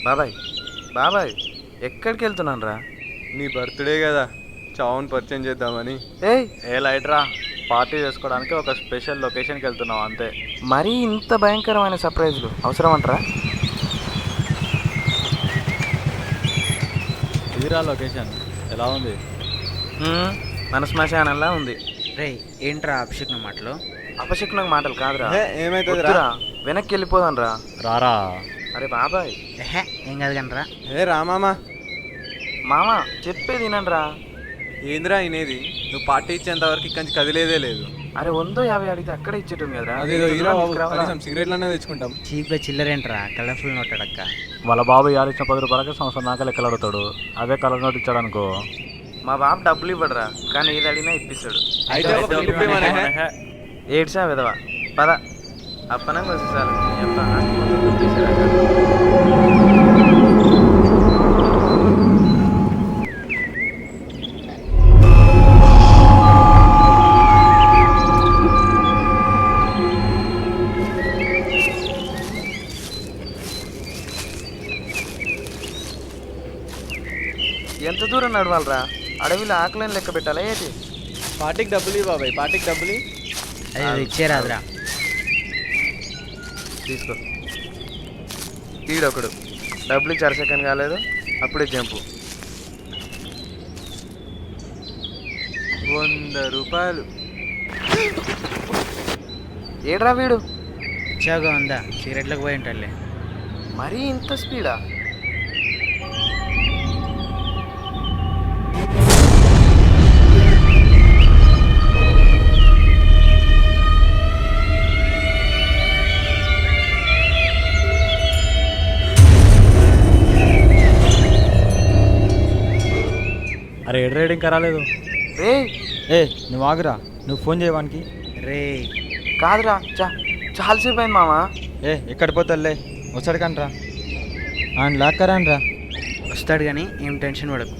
బాబాయ్ బాబాయ్ ఎక్కడికి వెళ్తున్నాను రా? నీ బర్త్డే కదా, చావుని పరిచయం చేద్దామని. ఏ లైట్రా, పార్టీ చేసుకోవడానికి ఒక స్పెషల్ లొకేషన్కి వెళ్తున్నాం అంతే. మరీ ఇంత భయంకరమైన సర్ప్రైజ్లు అవసరం అంటారా? ఇదిరా లొకేషన్, ఎలా ఉంది? మన శ్మశానంలా ఉంది. రే ఏంట్రా అభిషేక్ మాటలు? అపశకునం మాటలు కాదురా. ఏమైతుంది వద్దురా, వెనక్కి వెళ్ళిపోదాం రా. రారా. అరే బాబాయ్, ఏం కాదు కనరా. రామామా, మామ చెప్పేది వినండిరా. ఏందిరా ఇనేది? నువ్వు పార్టీ ఇచ్చేంత వరకు ఇక్కడి నుంచి కదిలేదే లేదు. అరే 150 అడిగితే అక్కడే ఇచ్చేటం కదరా. అదేదో హీరో బాబు, సిగరెట్లు అనేది తెచ్చుకుంటాం. చీప్గా చిల్లరేంట్రా, కలర్ఫుల్ నోటాడక్క. వాళ్ళ బాబు ఇచ్చిన 10 రూపాయలకి సంవత్సరం దాకా లెక్కలు అడుగుతాడు. అదే కలర్ నోట్ ఇచ్చాడు అనుకో, మా బాబు డబ్బులు ఇవ్వడరా, కానీ ఏది అడిగినా ఇప్పిస్తాడు. ఏడ్సా విధవా, పద అప్పనంగా వచ్చేసారు. ఎంత దూరం నడవాలరా? అడవిలో ఆకలిని లెక్క పెట్టాలా ఏంటి? పార్టీకి డబ్బులు ఇవ్వ బాబాయ్, పార్టీకి డబ్బులు. అది ఇచ్చేరాదురా. తీసుకో. ఈడొకడు డబ్బులు ఇచ్చి అరసెకండ్ కాలేదు, అప్పుడే జంపు. 100 రూపాయలు. ఏడ్రా వీడు? ఇచ్చాగా ఉందా, సిగరెట్లకు పోయి ఉంటాడులే. మరీ ఇంత స్పీడా? అరే ఎడ్ రైడింగ్ రాలేదు. రే నువ్వు ఆగురా, నువ్వు ఫోన్ చేయవానికి. రే కాదురా, చాలాసేపు అయింది మామ. ఎక్కడ పోతాలే, వచ్చాడు కానరా. ఆయన లాక్కరానరా. వస్తాడు కానీ ఏం టెన్షన్ పడకు.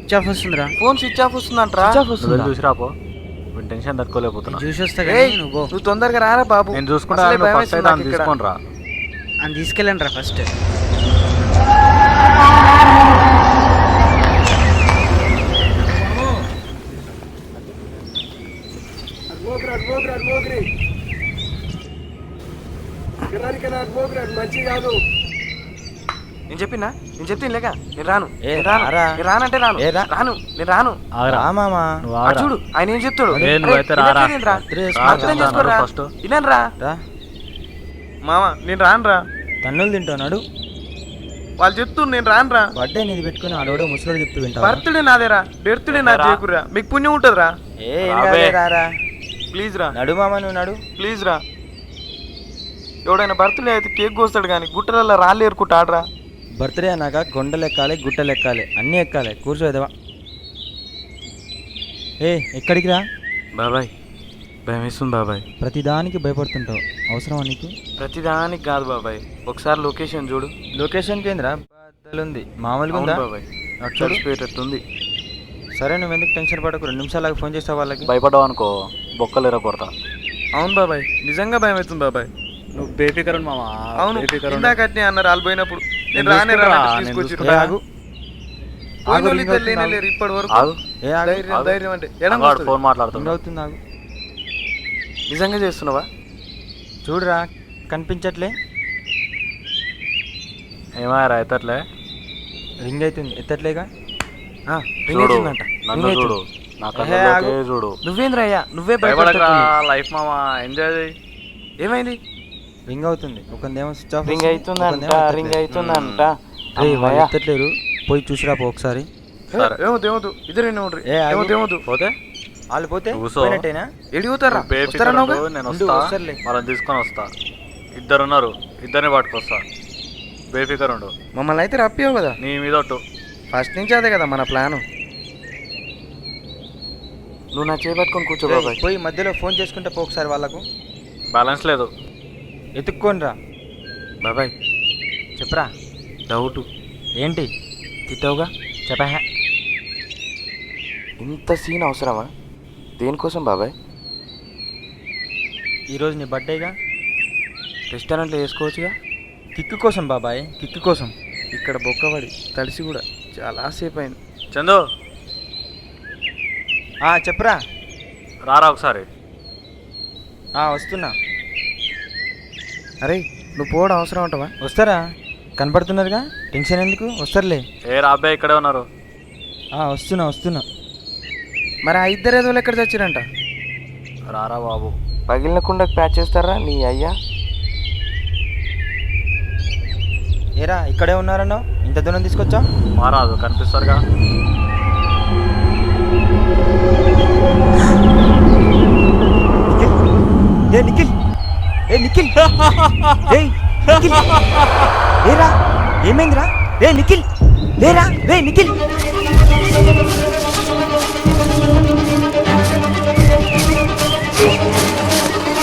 స్విచ్ ఆఫ్ వస్తుందిరా. ఫోన్ స్విచ్ ఆఫ్ వస్తుందంటరా. చూసి రాపో, టెన్షన్ తట్టుకోలేకపోతున్నా. చూసి వస్తా కానీ నువ్వు తొందరగా రారా బాబు. నేను చూసుకుంటా, తీసుకోండి రా. అని తీసుకెళ్ళండి రా ఫస్ట్. నేను చెప్తే లేక నేను రాను. రారా. నేను రానంటే రాను. రాను, నేను రాను. రామామా, చూడు ఆయన ఏం చెప్తాడు. అర్థం చేసుకోరా, వినండి రా. మామ నేను రాను రా. తన్నులు తింటున్నాడు. వాళ్ళు చెప్తున్నారు, నేను రాను రా. బర్త్డే నీది పెట్టుకుని ఆడోడో ముసలోడు చెప్తూ వింటా. బర్త్డే నాదేరా, బెర్త్డే నాది చేయకురా. మీకు పుణ్యం ఉంటుందిరా. రారా ప్లీజ్ రా. నడు మామ, నువ్వు నడు ప్లీజ్ రా. ఎవడైనా బర్త్డే అయితే కేక్ కోస్తాడు కానీ గుట్టలలో రాళ్ళు ఏరుకుంటాడరా. బర్త్డే అన్నాక కొండలు ఎక్కాలి, గుట్టలు ఎక్కాలి, అన్నీ ఎక్కాలి. కూర్చోదేవా. ఎక్కడికి రా బాబాయ్? భయం వేస్తుంది బాబాయ్. ప్రతిదానికి భయపడుతుంటావు, అవసరమా నీకు? ప్రతిదానికి కాదు బాబాయ్, ఒకసారి లొకేషన్ చూడు. లొకేషన్ కేంద్ర ఉంది, మామూలుగా ఉందా బాబాయ్? చడిపోయేటట్టుంది. సరే, నువ్వు ఎందుకు టెన్షన్ పడకు. 2 నిమిషాలకు ఫోన్ చేస్తావు వాళ్ళకి. భయపడ్డావు అనుకో, బొక్కలు ఎరగొడతా. అవును బాబాయ్, నిజంగా భయం అవుతుంది బాబాయ్. నువ్వు బేఫికర్ మామ. అవును, ఇందాకట్నే అన్నారు వాళ్ళు పోయినప్పుడు. నేను రానే తీసుకొచ్చి ఇప్పటి వరకు ధైర్యం అంటే ఫోన్ మాట్లాడుతుంది. అవుతుంది, ఆగు. నిజంగా చేస్తున్నావా? చూడురా, కనిపించట్లే. ఏమాయరా ఎత్తట్లే? రింగ్ అవుతుంది, ఎత్తట్లేగా. చూడు, చూడు. నువ్వేంద్రయ్యా, నువ్వే లైఫ్ మామ, ఎంజాయ్ చేయి. ఏమైంది? రింగ్ అవుతుంది, ఒకందేమో స్విచ్ ఆఫ్. రింగ్ అవుతుందంట. ఎత్తట్లేరు, పోయి చూసిరా పో ఒకసారి. ఏమవుతు ఇద్దరు ఏమవుతు పోతే వాళ్ళు పోతే ఎడిపోతారా? నేను వాళ్ళని తీసుకొని వస్తా. 2 ఉన్నారు, 2ని పట్టుకొస్తా. బేఫికర్ ఉండు. మమ్మల్ని అయితే రప్పియావు కదా. నీ మీద ఫస్ట్ నుంచి అదే కదా మన ప్లాను. నువ్వు నా చేపట్టుకొని కూర్చో బాబాయ్. పోయి మధ్యలో ఫోన్ చేసుకుంటే పో ఒకసారి వాళ్ళకు. బ్యాలెన్స్ లేదు, ఎత్తుక్కోని రా. బాబాయ్ చెప్పరా. డౌట్ ఏంటి? తిట్టావుగా, చెప్పా. ఇంత సీన్ అవసరమా? దేనికోసం బాబాయ్? ఈరోజు నీ బర్త్డేగా, రెస్టారెంట్లో వేసుకోవచ్చుగా. కిక్కు కోసం బాబాయ్, కిక్కు కోసం. ఇక్కడ బొక్కబడి తడిసి కూడా చాలాసేపు అయింది. చందు చెప్పురా. రారా ఒకసారి. వస్తున్నా. అరే నువ్వు పోవడం అవసరం ఉంటావా? వస్తారా, కనపడుతున్నారుగా, టెన్షన్ ఎందుకు, వస్తారులే. ఏ రాబాయ్ ఇక్కడే ఉన్నారు. వస్తున్నా. మరి ఆ ఇద్దరు ఏదో ఎక్కడ చచ్చిరంట? రారా బాబు. పగిలిన కుండకు ప్యాచ్ చేస్తారా నీ అయ్యా? ఏరా ఇక్కడే ఉన్నారన్నో, ఇంత దూరం తీసుకొచ్చా? మారాదు కనిపిస్తారుగా. నిఖిల్ నిఖిల్ లేరా, ఏమైందిరా? నిఖిల్ లేరా, నిఖిల్.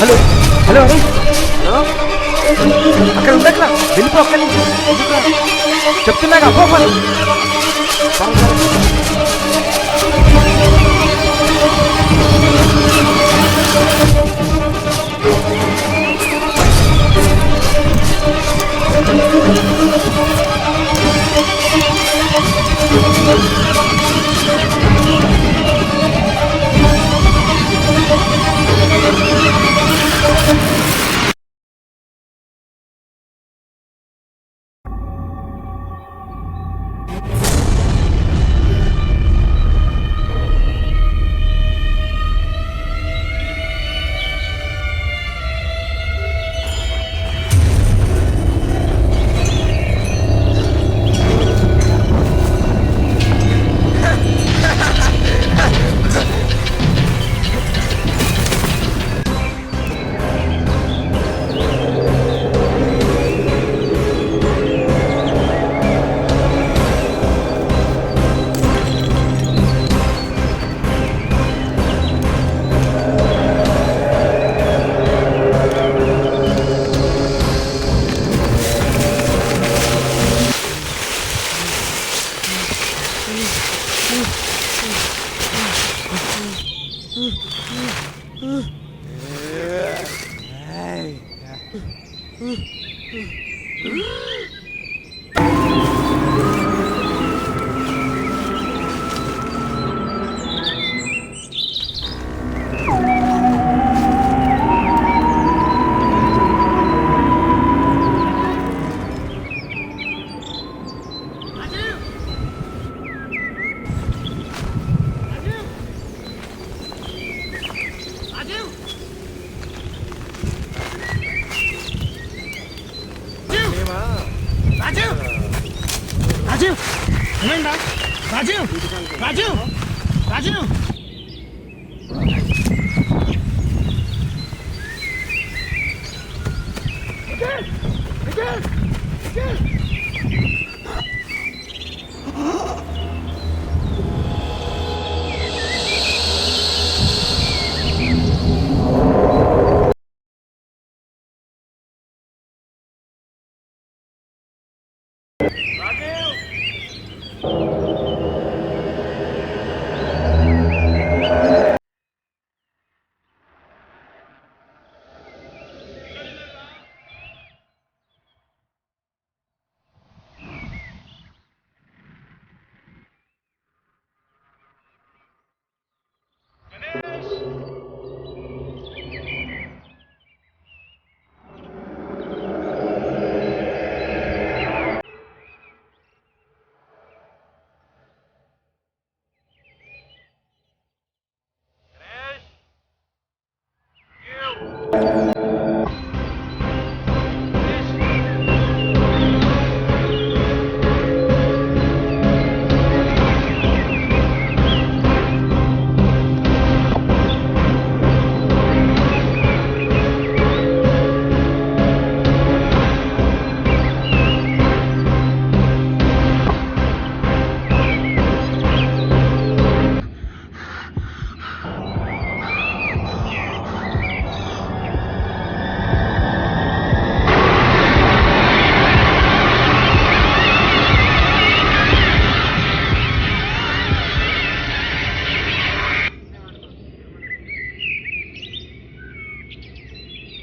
హలో హలో అరే అక్కడ ఉండట్లా, వెళ్ళిపో అక్కడి నుంచి. చెప్తున్నాగా పో.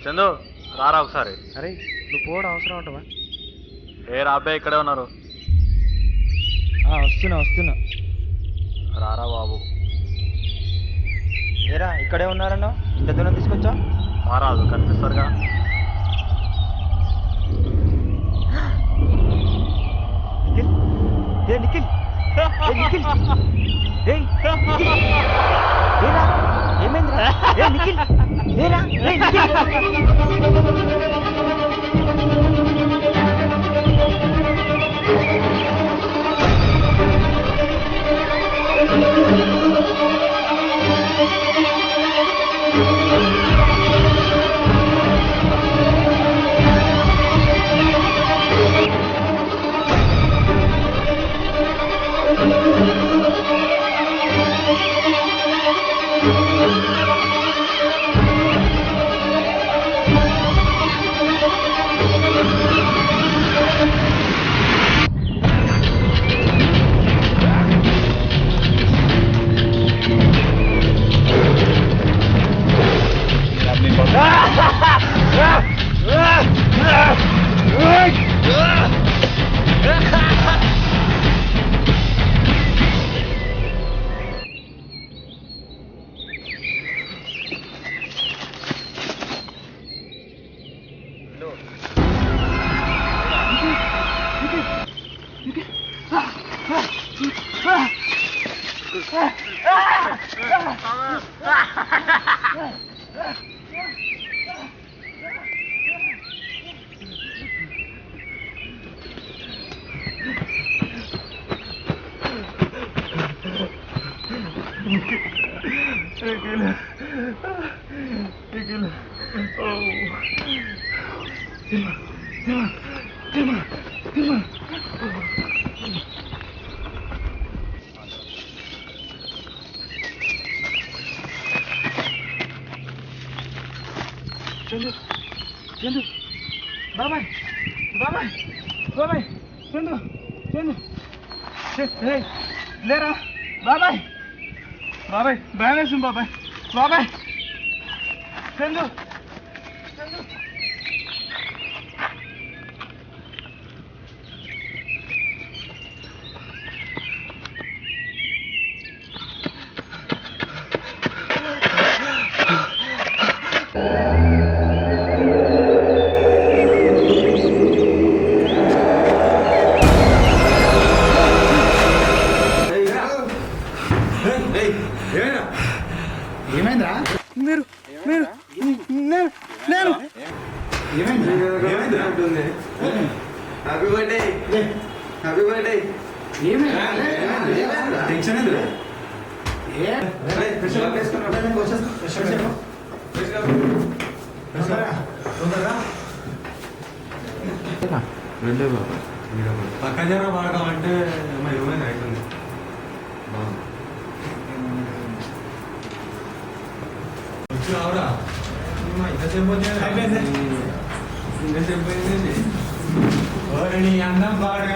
చందు రారా ఒకసారి. అరే నువ్వు పోవడం అవసరం ఉంటావా? ఏ రాబే ఇక్కడే ఉన్నారు. వస్తున్నా. రారా బాబు. ఏరా ఇక్కడే ఉన్నారన్నా, ఇంత దూరం తీసుకొచ్చా. మారాదు కనిపిస్తారుగా. నిఖిల్ ఏమైందిరా? నిఖిల్ లేరా? లేరా బాబాయ్? బాబాయ్ భయం వేసింది బాబాయ్. చందు పక్కన బాగా అంటే ఏమైనా అవుతుంది. రావురా ఇంతసేపు ఇంతసేపు అయిందండి. అందం బాగా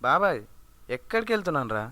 బాబాయ్ ఎక్కడికి వెళ్తున్నాను రా?